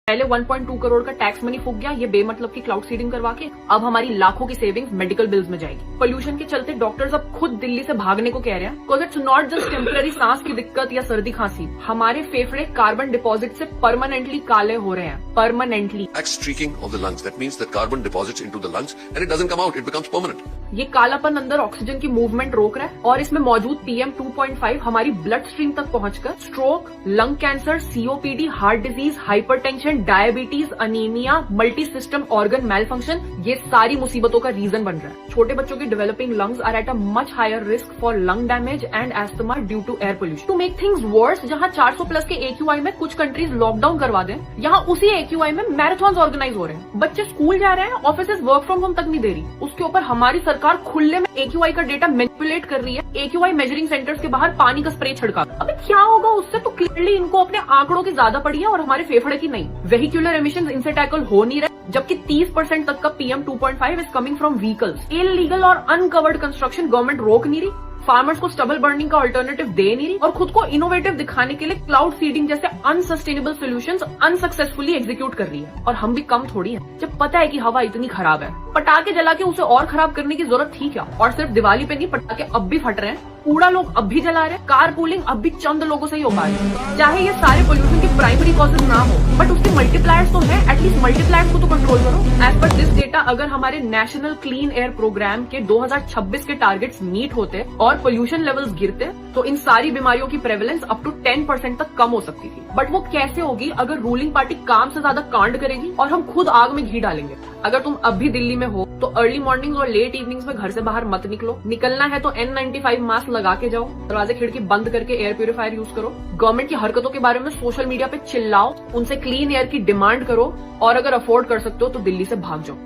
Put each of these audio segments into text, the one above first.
पहले 1.2 करोड़ का tax money फूक गया ये बेमतलब की क्लाउड सीडिंग करवा के, अब हमारी लाखों की सेविंग्स मेडिकल बिल्स में जाएगी। पोल्यूशन के चलते डॉक्टर्स अब खुद दिल्ली से भागने को कह रहे हैं, because it's not just temporary सांस की दिक्कत या सर्दी खांसी, हमारे फेफड़े कार्बन डिपॉजिट से परमानेंटली काले हो रहे हैं, permanently. Streaking of the lungs, that means that carbon deposits into the lungs and it doesn't come out, it becomes permanent. ये कालापन अंदर ऑक्सीजन की मूवमेंट रोक रहा है और इसमें मौजूद PM 2.5 हमारी ब्लड स्ट्रीम तक पहुंचकर stroke, lung cancer, COPD, heart disease, hypertension, diabetes, anaemia, multi system organ malfunction, ये सारी मुसीबतों का रीजन बन रहा है। छोटे बच्चों की developing lungs are at a much higher risk for lung damage and asthma due to air pollution. To make things worse, जहां 400 प्लस के AQI में कुछ कंट्रीज लॉकडाउन करवा दें, यहाँ उसी AQI में मैराथन ऑर्गेनाइज हो रहे हैं। बच्चे स्कूल जा रहे हैं, ऑफिस वर्क फ्रॉम होम तक नहीं दे रही, उसके ऊपर हमारी सरकार खुले में AQI का डेटा मैनिपुलेट कर रही है। AQI मेजरिंग सेंटर्स के बाहर पानी का स्प्रे छिड़का। अबे क्या होगा उससे? तो क्लियरली इनको अपने आंकड़ों की ज्यादा पड़ी है और हमारे फेफड़े की नहीं। वेहिकुलर एमिशंस इनसे टैकल हो नहीं रहे, जबकि 30% तक का PM 2.5 is coming from vehicles. Illegal और अनकवर्ड कंस्ट्रक्शन गवर्नमेंट रोक नहीं रही, फार्मर्स को स्टबल बर्निंग का अल्टरनेटिव दे नहीं रही और खुद को इनोवेटिव दिखाने के लिए क्लाउड सीडिंग जैसे अनसस्टेनेबल सॉल्यूशंस अनसक्सेसफुली एग्जीक्यूट कर रही है। और हम भी कम थोड़ी हैं, जब पता है कि हवा इतनी खराब है। पटाखे जला के उसे और खराब करने की जरूरत थी क्या? और सिर्फ दिवाली पे नहीं, पटाखे अब भी फट रहे हैं, कूड़ा लोग अब भी जला रहे हैं, कार पूलिंग अब भी चंद लोगों से ही हो पा रही है। चाहे ये सारे पोल्यूशन के प्राइमरी कॉजेज ना हो, बट उसके मल्टीप्लायर्स तो हैं, एटलीस्ट मल्टीप्लायर्स को तो कंट्रोल करो। एज पर दिस डेटा, अगर हमारे नेशनल क्लीन एयर प्रोग्राम के 2026 के टारगेट्स मीट होते और पोल्यूशन लेवल्स गिरते, तो इन सारी बीमारियों की प्रेवलेंस अप टू 10% तक कम हो सकती थी। बट वो कैसे होगी? अगर रूलिंग पार्टी काम से ज्यादा कांड करेगी और हम खुद आग में घी डालेंगे। अगर तुम अब भी दिल्ली में हो तो अर्ली मॉर्निंग और लेट इवनिंग्स में घर से बाहर मत निकलो। निकलना है तो N95 मास्क लगा के जाओ, दरवाजे खिड़की बंद करके एयर प्यूरिफायर यूज करो, गवर्नमेंट की हरकतों के बारे में सोशल मीडिया पे चिल्लाओ, उनसे क्लीन एयर की डिमांड करो और अगर अफोर्ड कर सकते हो तो दिल्ली से भाग जाओ।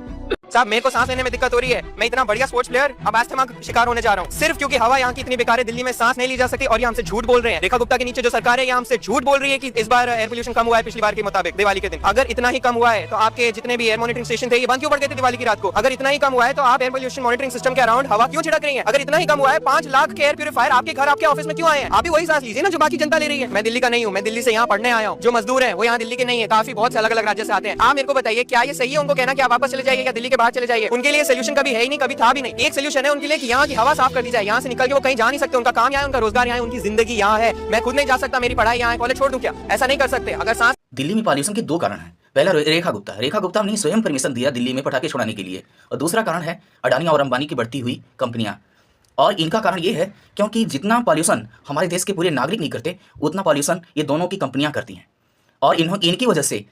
साहब मेरे को सांस लेने में दिक्कत हो रही है, मैं इतना बढ़िया स्पोर्ट्स प्लेयर अब अस्थमा का शिकार होने जा रहा हूँ, सिर्फ क्योंकि हवा यहाँ की इतनी बेकार है, दिल्ली में सांस नहीं ली जा सकती और ये हमसे झूठ बोल रहे हैं। रेखा गुप्ता के नीचे जो सरकार है ये हमसे झूठ बोल रही है कि इस बार एयर पोल्यूशन कम हुआ है पिछली बार के मुताबिक दिवाली के दिन। अगर इतना ही कम हुआ है तो आपके जितने भी एयर मॉनिटरिंग स्टेशन थे ये बंद क्यों पड़ गए थे दिवाली की रात को? अगर इतना ही कम हुआ है तो आप एयर पोल्यूशन मॉनिटरिंग सिस्टम के अराउंड हवा क्यों छिड़क रही है? अगर इतना ही कम हुआ है 5 लाख के एयर प्यूरिफायर आपके घर आपके ऑफिस में क्यों आए हैं? आप भी वही सांस लीजिए ना जो बाकी जनता ले रही है। मैं दिल्ली का नहीं हूँ, मैं दिल्ली से यहाँ पढ़ने आया हूँ। जो मजदूर है वो यहाँ दिल्ली के नहीं है, काफी बहुत से अलग अलग राज्य से आते हैं। आप मेरे को बताइए क्या ये सही है उनको कहना कि आप वापस चले जाइए या दिल्ली के बाहर चले जाइए? उनके लिए सोल्यूशन कभी है ही नहीं, कभी था भी नहीं। एक सोल्यूशन है उनके लिए कि यहाँ की हवा साफ कर दी जाए, यहाँ से निकल के वो कहीं जा नहीं सकते, उनका काम यहाँ है, उनका रोजगार यहाँ है, उनकी जिंदगी यहाँ है। मैं खुद नहीं जा सकता, मेरी पढ़ाई यहाँ है, कॉलेज छोड़ दूं क्या? ऐसा नहीं कर सकते। अगर सांस दिल्ली में पॉल्यूशन के 2 कारण हैं। पहला रेखा गुप्ता ने स्वयं परमिशन दिया दिल्ली में पटाखे छुड़ाने के लिए, और दूसरा कारण है अडानी और अंबानी की बढ़ती हुई कंपनियां। और इनका कारण ये है क्योंकि जितना पॉल्यूशन हमारे देश के पूरे नागरिक नहीं करते, उतना पॉल्यूशन ये दोनों की कंपनियां करती हैं। और इनकी वजह से